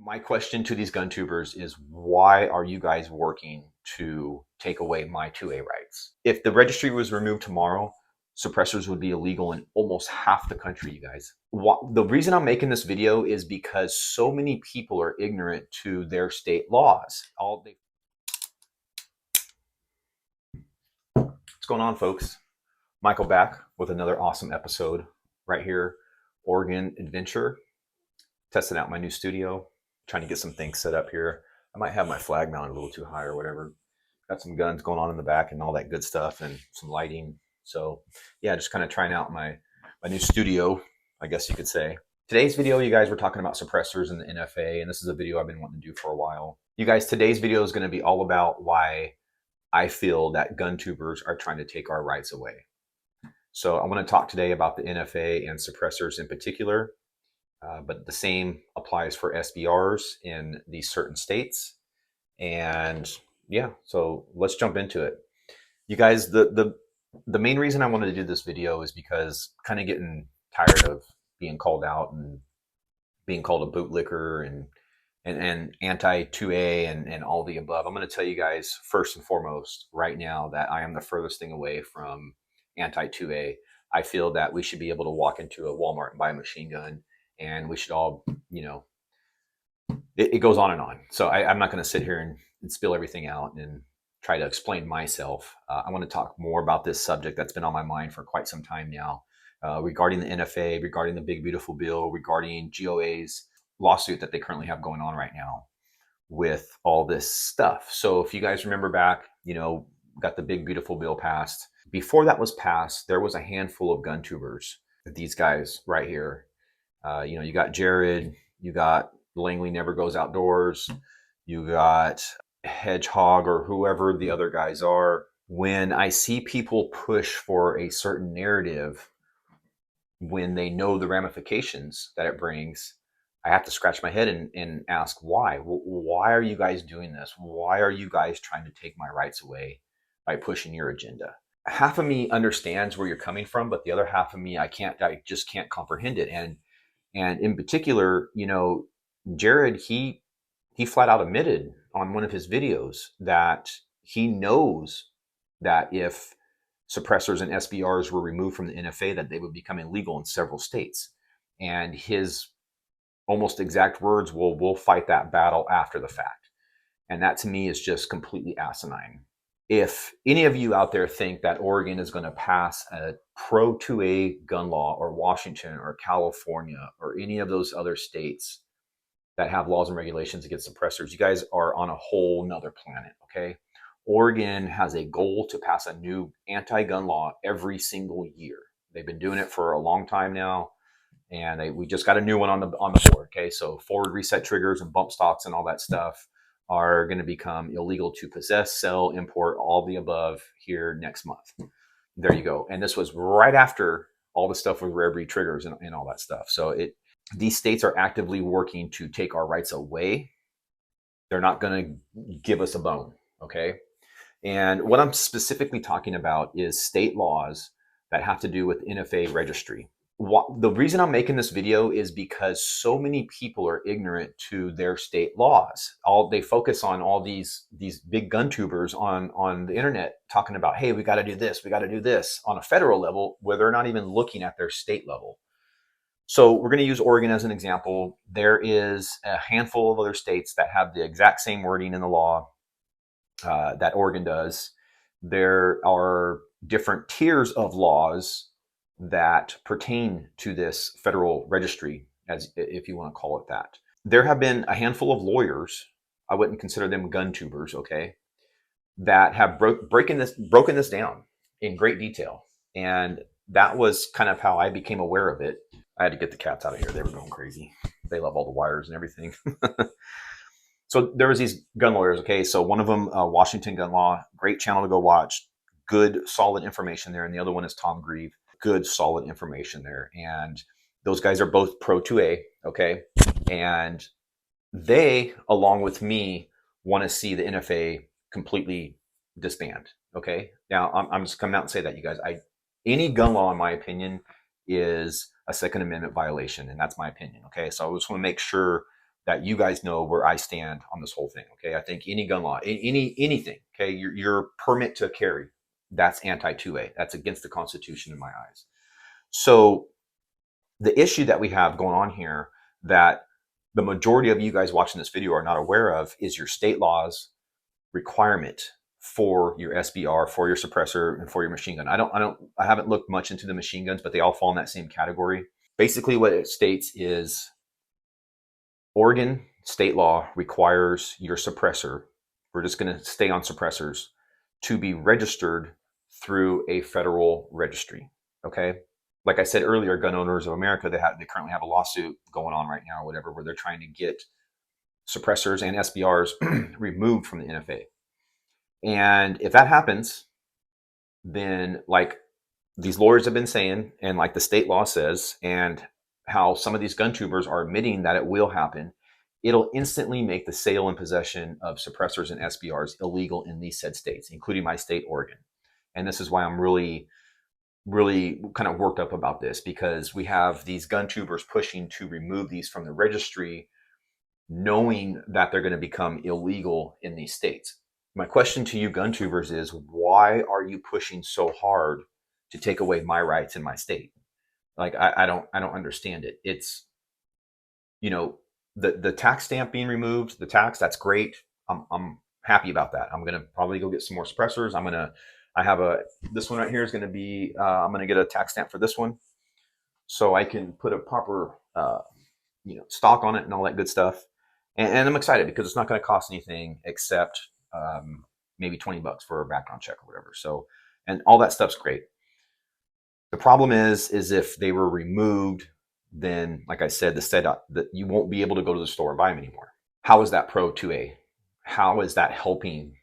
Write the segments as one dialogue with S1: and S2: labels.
S1: My question to these gun tubers is, why are you guys working to take away my 2A rights? If the registry was removed tomorrow, suppressors would be illegal in almost half the country, you guys. The reason I'm making this video is because so many people are ignorant to their state laws. What's going on, folks? Michael back with another awesome episode right here, Oregon Adventure. Testing out my new studio, trying to get some things set up here. I might have my flag mounted a little too high or whatever. Got some guns going on in the back and all that good stuff and some lighting. So yeah, just kind of trying out my new studio, I guess you could say. Today's video, you guys, we're talking about suppressors in the NFA, and this is a video I've been wanting to do for a while. You guys, today's video is going to be all about why I feel that gun tubers are trying to take our rights away. So I want to talk today about the NFA and suppressors in particular. But the same applies for SBRs in these certain states. And yeah, so let's jump into it. You guys, the main reason I wanted to do this video is because kind of getting tired of being called out and being called a bootlicker and anti-2A and all the above. I'm going to tell you guys first and foremost right now that I am the furthest thing away from anti-2A. I feel that we should be able to walk into a Walmart and buy a machine gun, and we should all, it goes on and on. So I'm not going to sit here and spill everything out and try to explain myself. I want to talk more about this subject that's been on my mind for quite some time now, regarding the NFA, regarding the big, beautiful bill, regarding GOA's lawsuit that they currently have going on right now with all this stuff. So if you guys remember back, got the big, beautiful bill passed. Before that was passed, there was a handful of gun tubers, these guys right here. You got Jared, you got Langley Never Goes Outdoors, you got Hedgehog or whoever the other guys are. When I see people push for a certain narrative, when they know the ramifications that it brings, I have to scratch my head and ask why. Why are you guys doing this? Why are you guys trying to take my rights away by pushing your agenda? Half of me understands where you're coming from, but the other half of me, I just can't comprehend it. And in particular, Jared, he flat out admitted on one of his videos that he knows that if suppressors and SBRs were removed from the NFA, that they would become illegal in several states. And his almost exact words, we'll fight that battle after the fact. And that to me is just completely asinine. If any of you out there think that Oregon is going to pass a pro 2A gun law, or Washington or California or any of those other states that have laws and regulations against suppressors, you guys are on a whole nother planet, okay? Oregon has a goal to pass a new anti-gun law every single year. They've been doing it for a long time now, and we just got a new one on the board, okay? So forward reset triggers and bump stocks and all that stuff are going to become illegal to possess, sell, import, all the above here next month. There you go. And this was right after all the stuff with rare breed triggers and all that stuff. So these states are actively working to take our rights away. They're not going to give us a bone, okay? And what I'm specifically talking about is state laws that have to do with NFA registry. The reason I'm making this video is because so many people are ignorant to their state laws. They focus on all these big gun tubers on the internet talking about, hey, we got to do this, we got to do this on a federal level, where they're not even looking at their state level. So we're going to use Oregon as an example. There is a handful of other states that have the exact same wording in the law that Oregon does. There are different tiers of laws that pertain to this federal registry, as if you want to call it that. There have been a handful of lawyers, I wouldn't consider them gun tubers, okay, that have broken this down in great detail. And that was kind of how I became aware of it. I had to get the cats out of here. They were going crazy. They love all the wires and everything. So there was these gun lawyers, okay? So one of them, Washington Gun Law, great channel to go watch. Good, solid information there. And the other one is Tom Grieve. Good, solid information there. And those guys are both pro 2A, okay? And they, along with me, want to see the NFA completely disband, okay? Now, I'm just coming out and say that, you guys. Any gun law, in my opinion, is a Second Amendment violation, and that's my opinion, okay? So I just want to make sure that you guys know where I stand on this whole thing. Okay, I think any gun law, anything. Okay, your permit to carry, that's anti 2A. That's against the Constitution in my eyes. So the issue that we have going on here that the majority of you guys watching this video are not aware of is your state laws requirement for your SBR, for your suppressor, and for your machine gun. I haven't looked much into the machine guns, but they all fall in that same category. Basically, what it states is Oregon state law requires your suppressor, we're just going to stay on suppressors, to be registered through a federal registry. Okay. Like I said earlier, Gun Owners of America, they currently have a lawsuit going on right now or whatever, where they're trying to get suppressors and SBRs removed from the NFA. And if that happens, then like these lawyers have been saying, and like the state law says, and how some of these gun tubers are admitting that it will happen, it'll instantly make the sale and possession of suppressors and SBRs illegal in these said states, including my state, Oregon. And this is why I'm really kind of worked up about this, because we have these gun tubers pushing to remove these from the registry, knowing that they're going to become illegal in these states. My question to you gun tubers is, why are you pushing so hard to take away my rights in my state? Like, I don't understand it. It's, you know, the tax stamp being removed, the tax, that's great. I'm happy about that. I'm going to probably go get some more suppressors. I have this one right here is going to be, I'm going to get a tax stamp for this one, so I can put a proper, stock on it and all that good stuff. And I'm excited because it's not going to cost anything except maybe $20 for a background check or whatever. So, and all that stuff's great. The problem is if they were removed, then, like I said, that you won't be able to go to the store and buy them anymore. How is that pro 2A? How is that helping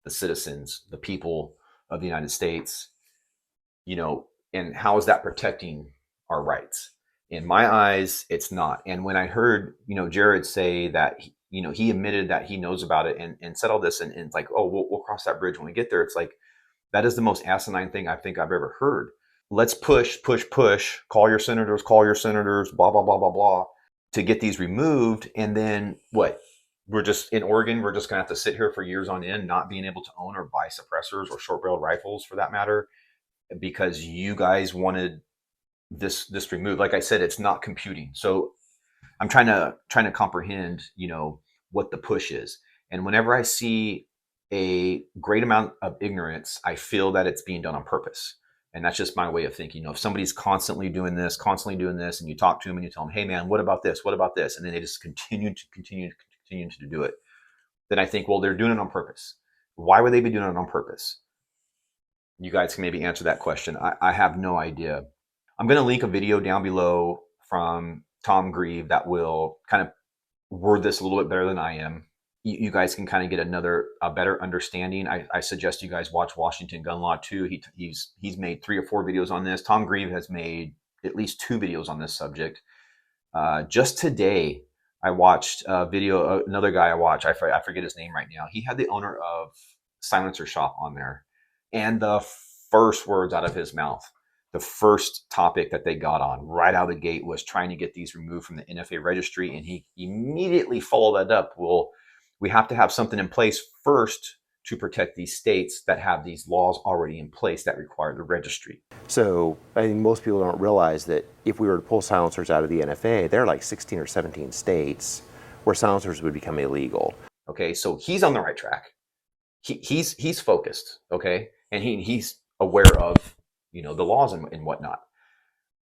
S1: the citizens, the people of the United States? And how is that protecting our rights? In my eyes, it's not. And when I heard, Jared say that, he admitted that he knows about it and said all this, and it's like, oh, we'll cross that bridge when we get there. It's like, that is the most asinine thing I think I've ever heard. Let's push, call your senators, blah, blah, blah, blah, blah, to get these removed. And then what? We're just in Oregon, we're just going to have to sit here for years on end, not being able to own or buy suppressors or short-barreled rifles for that matter, because you guys wanted this removed. Like I said, it's not computing. So I'm trying to comprehend, what the push is. And whenever I see a great amount of ignorance, I feel that it's being done on purpose. And that's just my way of thinking. If somebody's constantly doing this, and you talk to them and you tell them, hey man, what about this? What about this? And then they just continue to do it. Then I think, well, they're doing it on purpose. Why would they be doing it on purpose? You guys can maybe answer that question. I have no idea. I'm going to link a video down below from Tom Grieve that will kind of word this a little bit better than I am. You guys can kind of get a better understanding. I suggest you guys watch Washington Gun Law 2. He's made 3 or 4 videos on this. Tom Grieve has made at least 2 videos on this subject. Just today, I watched a video. Another guy I watch, I forget his name right now. He had the owner of Silencer Shop on there, and the first words out of his mouth, the first topic that they got on right out of the gate was trying to get these removed from the NFA registry, and he immediately followed that up. Well, we have to have something in place first to protect these states that have these laws already in place that require the registry.
S2: So I think most people don't realize that if we were to pull silencers out of the NFA, there are like 16 or 17 states where silencers would become illegal.
S1: Okay, so he's on the right track. He's focused, okay, and he's aware of the laws and whatnot.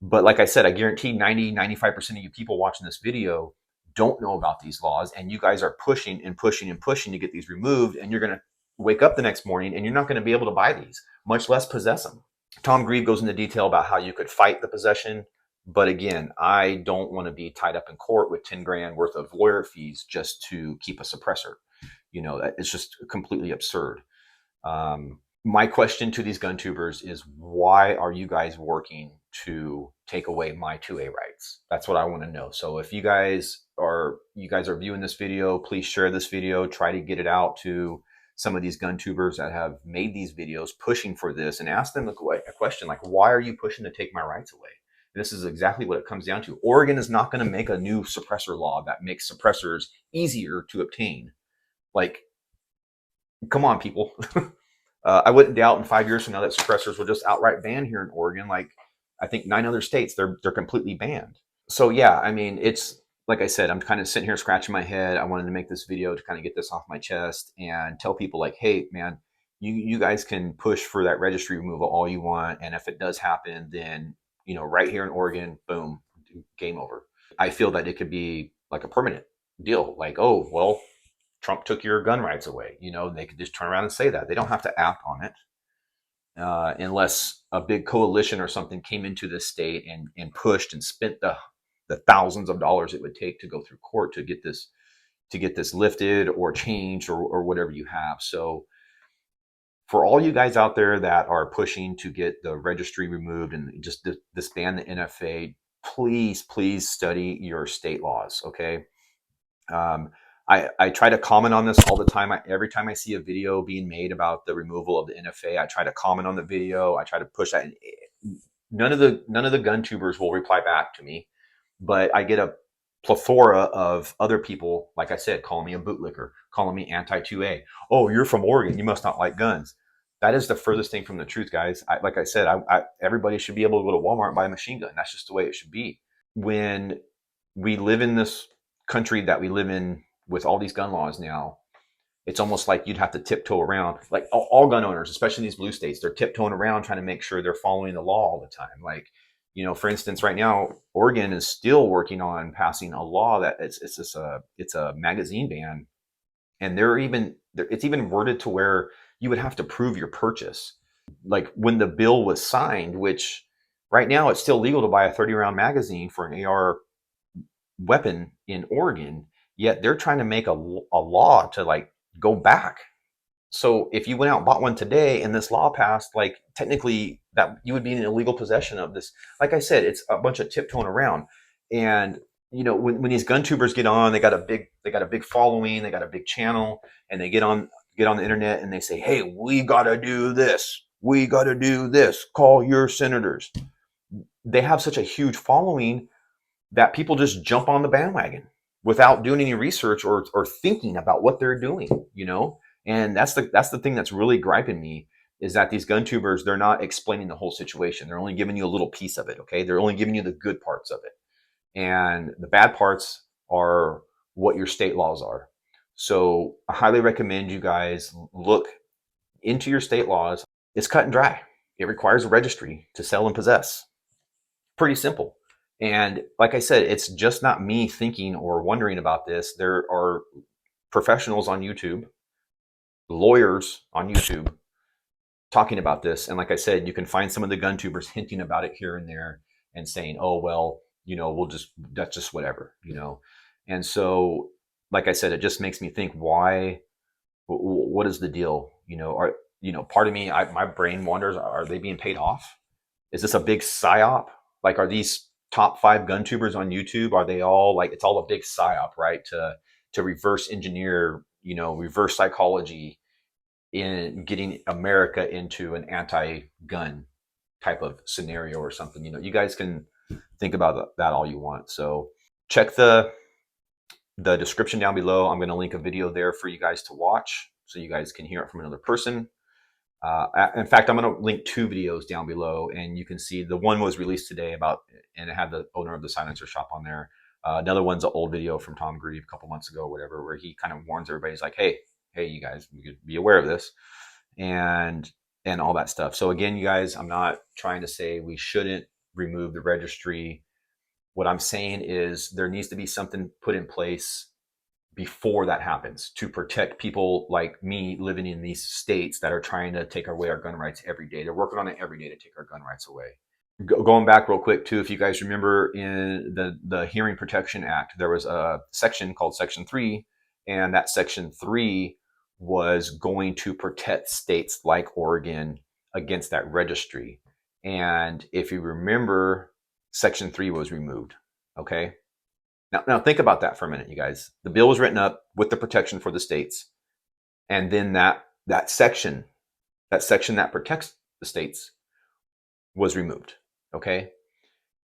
S1: But like I said, I guarantee 95% of you people watching this video don't know about these laws, and you guys are pushing to get these removed, and you're going to wake up the next morning and you're not going to be able to buy these, much less possess them. Tom Grieve goes into detail about how you could fight the possession, but again, I don't want to be tied up in court with 10 grand worth of lawyer fees just to keep a suppressor. It's just completely absurd. My question to these gun tubers is, why are you guys working to take away my 2A rights? That's what I want to know. So if you guys are viewing this video, please share this video, try to get it out to some of these gun tubers that have made these videos pushing for this, and ask them a question like, why are you pushing to take my rights away? This is exactly what it comes down to. Oregon is not going to make a new suppressor law that makes suppressors easier to obtain. Like, come on, people. I wouldn't doubt in 5 years from now that suppressors will just outright ban here in Oregon. Like, I think 9 other states, they're completely banned. So yeah, I mean, it's like I said, I'm kind of sitting here scratching my head. I wanted to make this video to kind of get this off my chest and tell people like, hey, man, you guys can push for that registry removal all you want, and if it does happen, then right here in Oregon, boom, game over. I feel that it could be like a permanent deal. Like, oh well, Trump took your gun rights away. They could just turn around and say that. They don't have to act on it unless a big coalition or something came into this state and pushed and spent the thousands of dollars it would take to go through court to get this lifted or changed or whatever you have. So for all you guys out there that are pushing to get the registry removed and just disband the NFA, please study your state laws. Okay. I try to comment on this all the time. Every time I see a video being made about the removal of the NFA, I try to comment on the video. I try to push that. None of the gun tubers will reply back to me, but I get a plethora of other people, like I said, calling me a bootlicker, calling me anti-2A. Oh, you're from Oregon, you must not like guns. That is the furthest thing from the truth, guys. Like I said, everybody should be able to go to Walmart and buy a machine gun. That's just the way it should be. When we live in this country that we live in with all these gun laws now, it's almost like you'd have to tiptoe around. Like all gun owners, especially in these blue states, they're tiptoeing around trying to make sure they're following the law all the time. Like, for instance, right now, Oregon is still working on passing a law that it's a magazine ban, and it's even worded to where you would have to prove your purchase. Like when the bill was signed, which right now it's still legal to buy a 30-round magazine for an AR weapon in Oregon, yet they're trying to make a law to like go back. So if you went out and bought one today and this law passed, like technically that you would be in illegal possession of this. Like I said, it's a bunch of tiptoeing around. And when these gun tubers get on, they got a big following, they got a big channel, and they get on the internet and they say, hey, we gotta do this. We gotta do this. Call your senators. They have such a huge following that people just jump on the bandwagon without doing any research or thinking about what they're doing. And that's the thing that's really griping me, is that these gun tubers, they're not explaining the whole situation. They're only giving you a little piece of it. Okay. They're only giving you the good parts of it. And the bad parts are what your state laws are. So I highly recommend you guys look into your state laws. It's cut and dry. It requires a registry to sell and possess. Pretty simple. And like I said, it's just not me thinking or wondering about this. There are professionals on YouTube, lawyers on YouTube talking about this. And like I said, you can find some of the gun tubers hinting about it here and there and saying, oh, well, that's just whatever. And so, like I said, it just makes me think, what is the deal? Part of me, my brain wonders, are they being paid off? Is this a big psyop? Like, are these top 5 gun tubers on YouTube, are they all like, it's all a big psyop, right? To reverse engineer, reverse psychology in getting America into an anti-gun type of scenario or something. You guys can think about that all you want. So check the description down below. I'm going to link a video there for you guys to watch so you guys can hear it from another person. In fact, I'm going to link 2 videos down below, and you can see the one was released today and it had the owner of the silencer shop on there. Another one's an old video from Tom Grieve a couple months ago, or whatever, where he kind of warns everybody. He's like, hey, you guys, you could be aware of this, and all that stuff. So again, you guys, I'm not trying to say we shouldn't remove the registry. What I'm saying is there needs to be something put in place before that happens to protect people like me living in these states that are trying to take away our gun rights every day. They're working on it every day to take our gun rights away. Going back real quick too, if you guys remember in the Hearing Protection Act, there was a section called Section 3, and that Section 3 was going to protect states like Oregon against that registry. And if you remember, Section 3 was removed. Okay. Now think about that for a minute, you guys. The bill was written up with the protection for the states, and then that section that protects the states was removed. Okay,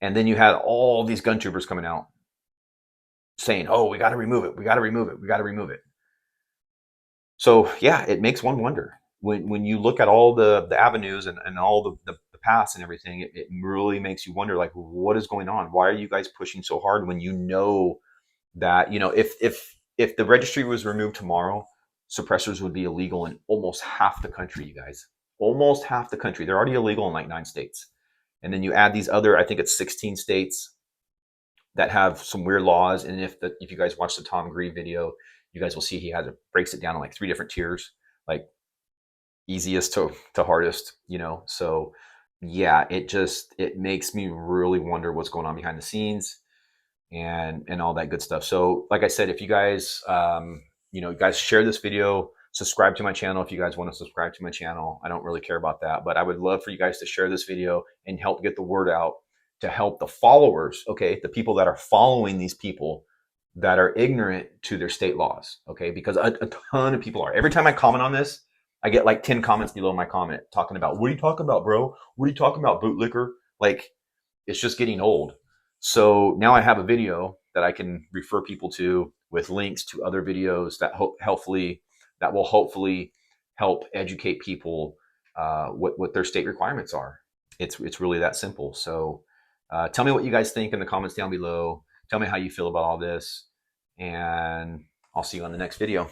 S1: And then you had all these gun tubers coming out saying, oh, we got to remove it. We got to remove it. We got to remove it. So yeah, it makes one wonder when you look at all the avenues and all the paths and everything, it really makes you wonder, like, what is going on? Why are you guys pushing so hard when you know that, if the registry was removed tomorrow, suppressors would be illegal in almost half the country, you guys. Almost half the country. They're already illegal in like 9 states. And then you add these other, I think it's 16 states that have some weird laws. And if you guys watch the Tom Green video, you guys will see he has it breaks it down in like 3 different tiers, like easiest to hardest, So yeah, it makes me really wonder what's going on behind the scenes and all that good stuff. So like I said, if you guys you guys share this video, subscribe to my channel if you guys want to subscribe to my channel. I don't really care about that, but I would love for you guys to share this video and help get the word out to help the followers, okay, the people that are following these people that are ignorant to their state laws, okay, because a ton of people are. Every time I comment on this, I get like 10 comments below my comment talking about, what are you talking about, bro? What are you talking about, bootlicker? Like, it's just getting old. So now I have a video that I can refer people to with links to other videos that will hopefully help educate people what their state requirements are. It's really that simple. So tell me what you guys think in the comments down below. Tell me how you feel about all this, and I'll see you on the next video.